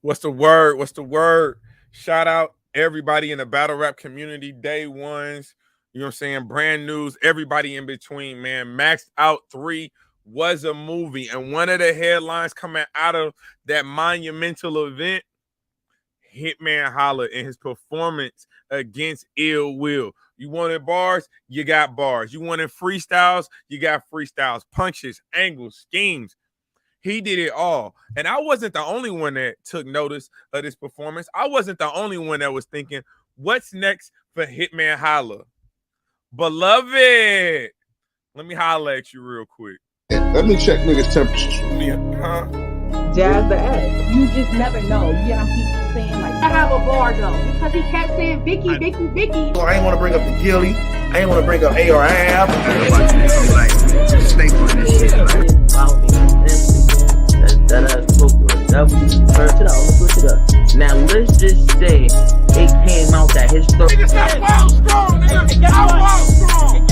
What's the word? What's the word? Shout out everybody in the battle rap community, day ones, you know what I'm saying? Brand news, everybody in between, man. Maxed Out 3 was a movie. And one of the headlines coming out of that monumental event, Hitman Holla in his performance against Ill Will. You wanted bars, you got bars. You wanted freestyles, you got freestyles. Punches, angles, schemes. He did it all. And I wasn't the only one that took notice of this performance. I wasn't the only one that was thinking, what's next for Hitman Holla? Beloved, let me holla at you real quick. Let me check niggas' temperatures. Jazz the ass. You just never know. You get on keep saying like I have a bar though because he kept saying Vicky. I ain't want to bring up the Gilly. I ain't want to bring up ARAB. Stay on this shit. Switch it up. Now let's just say it came out that his story. Nigga, stop wild strong, nigga. I'm wild strong.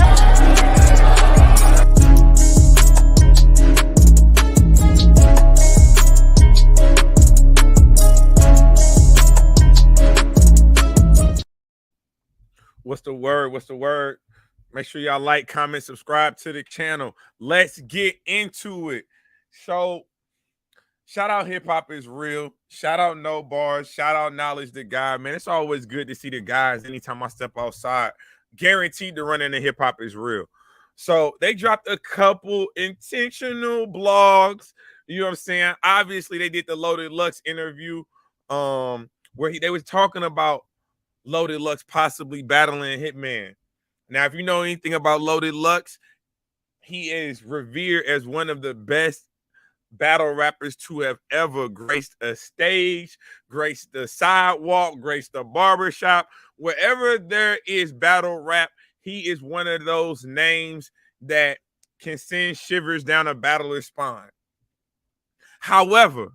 What's the word? What's the word? Make sure y'all like, comment, subscribe to the channel. Let's get into it. So, shout out Hip Hop is Real. Shout out No Bars. Shout out Knowledge the Guy. Man, it's always good to see the guys anytime I step outside. Guaranteed to run into Hip Hop is Real. So, they dropped a couple intentional blogs. You know what I'm saying? Obviously, they did the Loaded Lux interview where they was talking about Loaded Lux possibly battling Hitman. Now, if you know anything about Loaded Lux, he is revered as one of the best battle rappers to have ever graced a stage, graced the sidewalk, graced the barbershop. Wherever there is battle rap, he is one of those names that can send shivers down a battler's spine. However,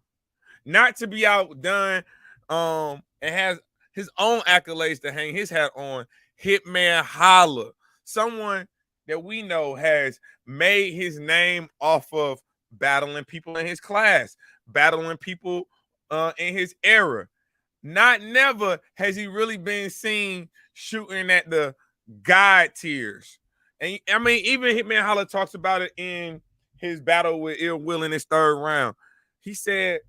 not to be outdone, and has his own accolades to hang his hat on, Hitman Holla, someone that we know has made his name off of battling people in his class, battling people in his era. Not never has he really been seen shooting at the God tiers. And I mean, even Hitman Holla talks about it in his battle with Ill Will in his third round. He said,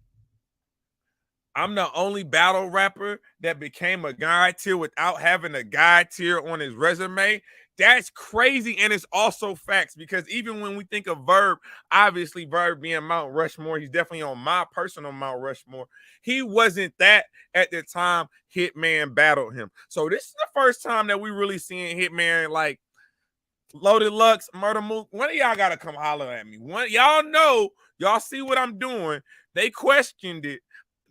I'm the only battle rapper that became a God tier without having a God tier on his resume. That's crazy, and it's also facts because even when we think of Verb, obviously Verb being Mount Rushmore, he's definitely on my personal Mount Rushmore. He wasn't that at the time Hitman battled him. So this is the first time that we really seeing Hitman like Loaded Lux, Murder Mook. One of y'all gotta come holler at me. One y'all know, y'all see what I'm doing. They questioned it.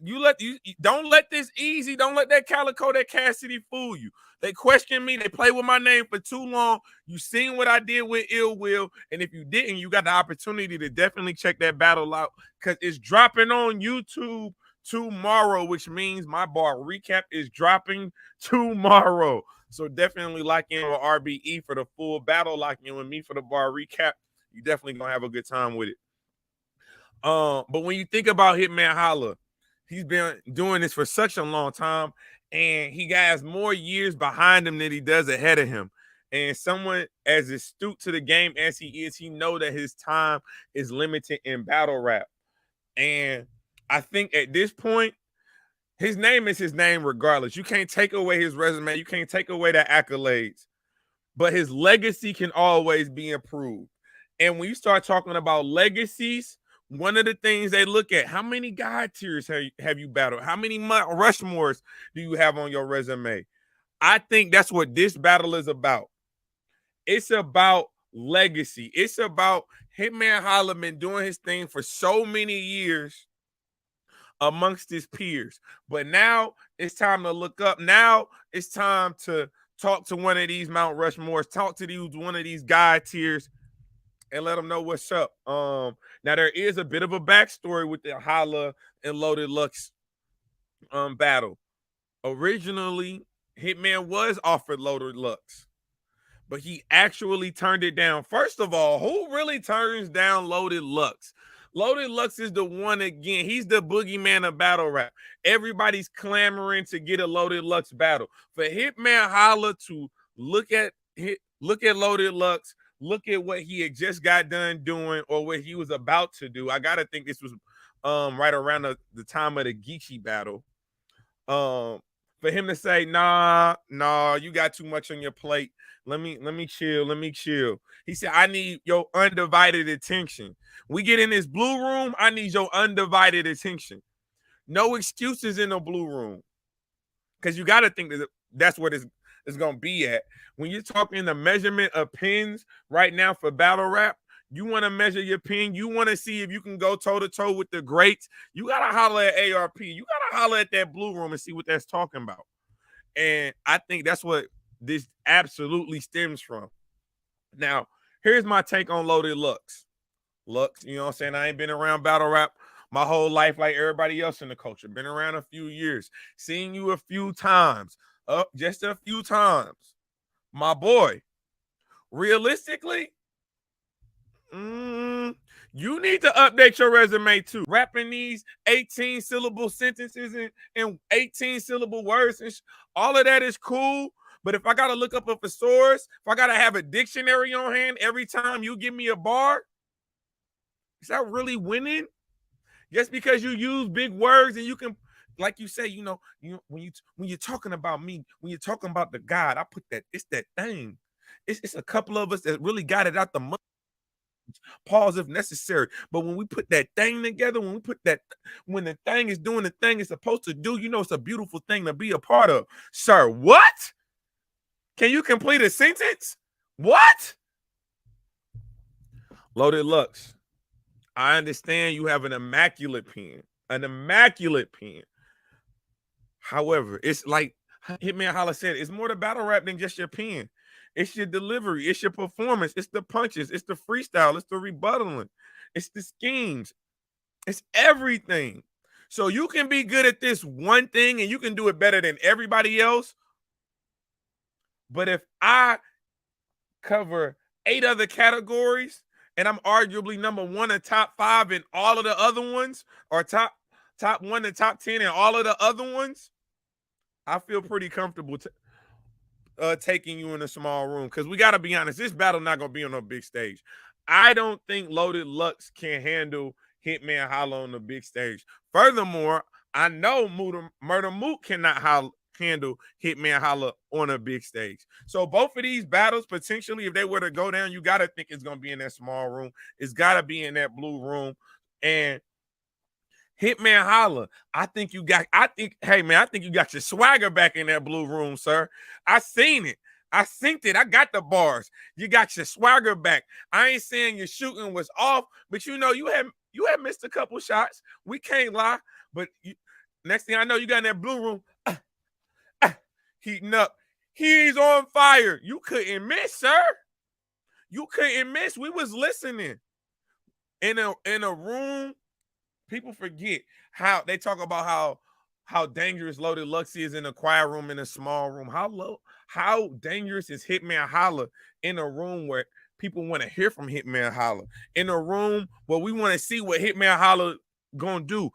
You don't let this easy, don't let that Calico, that Cassidy fool you. They question me, they play with my name for too long. You seen what I did with Ill Will, and if you didn't, you got the opportunity to definitely check that battle out because it's dropping on YouTube tomorrow, which means my bar recap is dropping tomorrow. So definitely lock in with RBE for the full battle, lock in with me for the bar recap. You definitely gonna have a good time with it. But when you think about Hitman Holla, he's been doing this for such a long time, and he has more years behind him than he does ahead of him. And someone as astute to the game as he is, he know that his time is limited in battle rap. And I think at this point, his name is his name regardless. You can't take away his resume. You can't take away the accolades. But his legacy can always be improved. And when you start talking about legacies, one of the things they look at, how many God tiers have you battled? How many Rushmores do you have on your resume? I think that's what this battle is about. It's about legacy. It's about Hitman Holla been doing his thing for so many years amongst his peers. But now it's time to look up. Now it's time to talk to one of these Mount Rushmores, talk to one of these God tiers, and let them know what's up. Now there is a bit of a backstory with the Holla and Loaded Lux battle. Originally, Hitman was offered Loaded Lux, but he actually turned it down. First of all, who really turns down Loaded Lux? Loaded Lux is the one again. He's the boogeyman of battle rap. Everybody's clamoring to get a Loaded Lux battle. For Hitman Holla to look at Loaded Lux, look at what he had just got done doing or what he was about to do. I gotta think this was right around the time of the Geechee battle. For him to say, nah, you got too much on your plate. Let me chill. He said, I need your undivided attention. We get in this blue room, I need your undivided attention. No excuses in the blue room. Because you got to think that that's what it's going to be at. When you're talking the measurement of pins right now for battle rap, you want to measure your pin. You want to see if you can go toe-to-toe with the greats. You got to holler at ARP. You got to holler at that blue room and see what that's talking about. And I think that's what this absolutely stems from. Now, here's my take on Loaded Lux. Lux, you know what I'm saying? I ain't been around battle rap my whole life like everybody else in the culture. Been around a few years. Seen you a few times. Just a few times. My boy, realistically, you need to update your resume too. Rapping these 18-syllable sentences and 18-syllable words, and all of that is cool. But if I got to look up a thesaurus, if I got to have a dictionary on hand every time you give me a bar, is that really winning? Just because you use big words and you can, like you say, when you're talking about me, when you're talking about the God, I put that, it's that thing. It's a couple of us that really got it out the mud. Pause if necessary. But when we put that thing together, when the thing is doing the thing it's supposed to do, it's a beautiful thing to be a part of. Sir, what? Can you complete a sentence? What? Loaded Lux. I understand you have an immaculate pen. However, it's like Hitman Holla said, it's more to battle rap than just your pen. It's your delivery. It's your performance. It's the punches. It's the freestyle. It's the rebuttaling. It's the schemes. It's everything. So you can be good at this one thing and you can do it better than everybody else. But if I cover 8 other categories and I'm arguably number 1 in top 5 in all of the other ones, or top 1 to top 10 in all of the other ones, I feel pretty comfortable taking you in a small room. Because we got to be honest, this battle not going to be on a big stage. I don't think Loaded Lux can handle Hitman Holla on the big stage. Furthermore, I know Murder Mook cannot handle Hitman Holla on a big stage. So both of these battles, potentially, if they were to go down, you got to think it's going to be in that small room. It's got to be in that blue room. And Hitman Holla, I think you got your swagger back in that blue room, sir. I seen it. I synced it. I got the bars. You got your swagger back. I ain't saying your shooting was off, but you had missed a couple shots. We can't lie. But next thing I know, you got in that blue room, heating up. He's on fire. You couldn't miss, sir. You couldn't miss. We was listening. In a room, people forget how they talk about how dangerous Loaded Lux is in a quiet room, in a small room. How dangerous is Hitman Holla in a room where people want to hear from Hitman Holla? In a room where we want to see what Hitman Holla gonna do.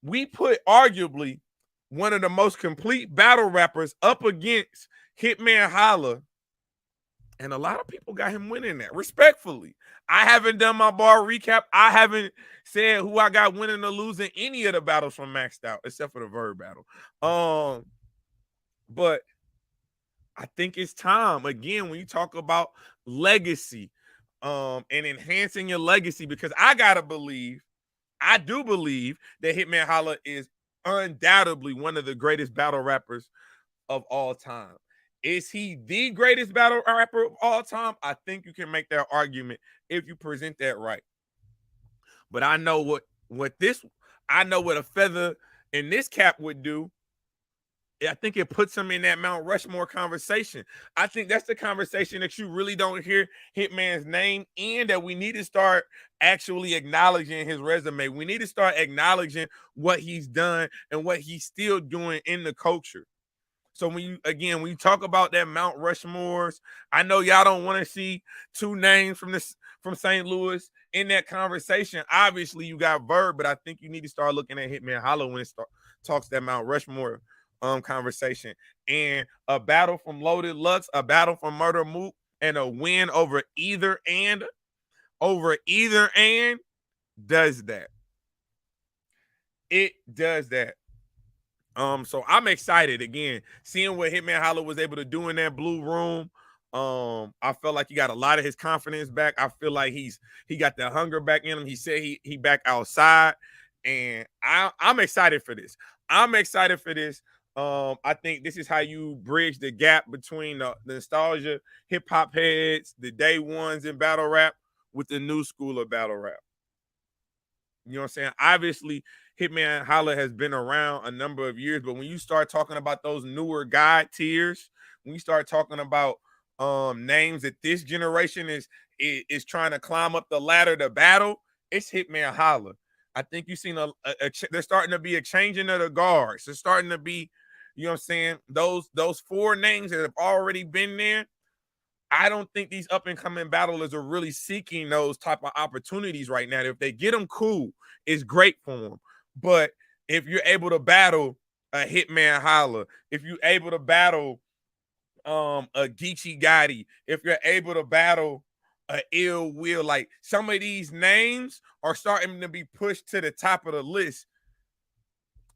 We put arguably one of the most complete battle rappers up against Hitman Holla, and a lot of people got him winning that, respectfully. I haven't done my bar recap. I haven't said who I got winning or losing any of the battles from Maxed Out, except for the Verb battle. But I think it's time, again, when you talk about legacy, and enhancing your legacy, because I do believe that Hitman Holla is undoubtedly one of the greatest battle rappers of all time. Is he the greatest battle rapper of all time? I think you can make that argument if you present that right. But I know what a feather in this cap would do. I think it puts him in that Mount Rushmore conversation. I think that's the conversation that you really don't hear Hitman's name in, that we need to start actually acknowledging his resume. We need to start acknowledging what he's done and what he's still doing in the culture. So when you talk about that Mount Rushmores, I know y'all don't want to see two names from St. Louis in that conversation. Obviously, you got Verb, but I think you need to start looking at Hitman Holla when it talks that Mount Rushmore conversation. And a battle from Loaded Lux, a battle from Murder Mook, and a win over either and does that. It does that. So I'm excited again, seeing what Hitman Holla was able to do in that blue room. I felt like he got a lot of his confidence back. I feel like he got the hunger back in him. He said he back outside, and I'm excited for this. I'm excited for this. I think this is how you bridge the gap between the nostalgia hip hop heads, the day ones in battle rap, with the new school of battle rap. You know what I'm saying? Obviously, Hitman Holla has been around a number of years, but when you start talking about those newer God tiers, when you start talking about names that this generation is trying to climb up the ladder to battle, it's Hitman Holla. I think you've seen there's starting to be a changing of the guards. There's starting to be, you know what I'm saying, those four names that have already been there. I don't think these up and coming battlers are really seeking those type of opportunities right now. If they get them, cool, it's great for them. But if you're able to battle a Hitman Holla, if you're able to battle a Geechee Gotti, if you're able to battle a Ill Will, like some of these names are starting to be pushed to the top of the list.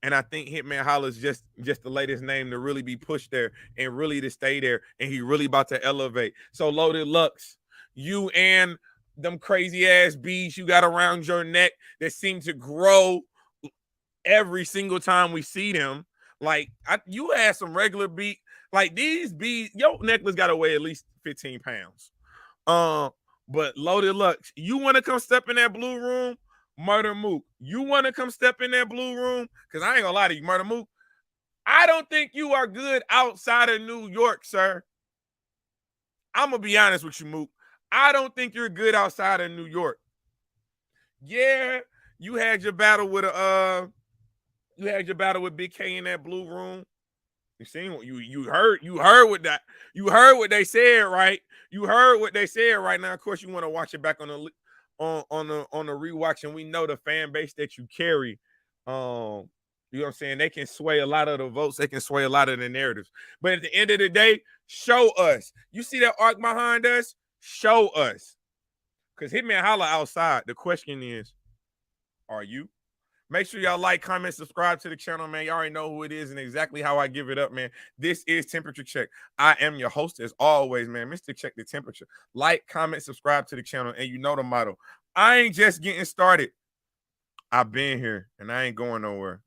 And I think Hitman Holla is just the latest name to really be pushed there and really to stay there. And he really about to elevate. So Loaded Lux, you and them crazy ass beads you got around your neck that seem to grow every single time we see them. Like you had some regular beat, like these beads, your necklace got to weigh at least 15 pounds. But Loaded Lux, you want to come step in that blue room? Murder Mook, you want to come step in that blue room? Because I ain't gonna lie to you, Murder Mook, I don't think you are good outside of New York, sir. I'm gonna be honest with you, Mook. I don't think you're good outside of New York. Yeah, you had your battle with Big K in that blue room. You seen what you heard what they said, right? You heard what they said right now. Of course, you want to watch it back on the rewatch, and we know the fan base that you carry. You know what I'm saying? They can sway a lot of the votes, they can sway a lot of the narratives. But at the end of the day, show us. You see that arc behind us? Show us. Because Hitman Holla outside. The question is, are you? Make sure y'all like, comment, subscribe to the channel, man. Y'all already know who it is and exactly how I give it up, man. This is Temperature Check. I am your host, as always, man. Mr. Check the Temperature. Like, comment, subscribe to the channel, and you know the motto. I ain't just getting started. I've been here, and I ain't going nowhere.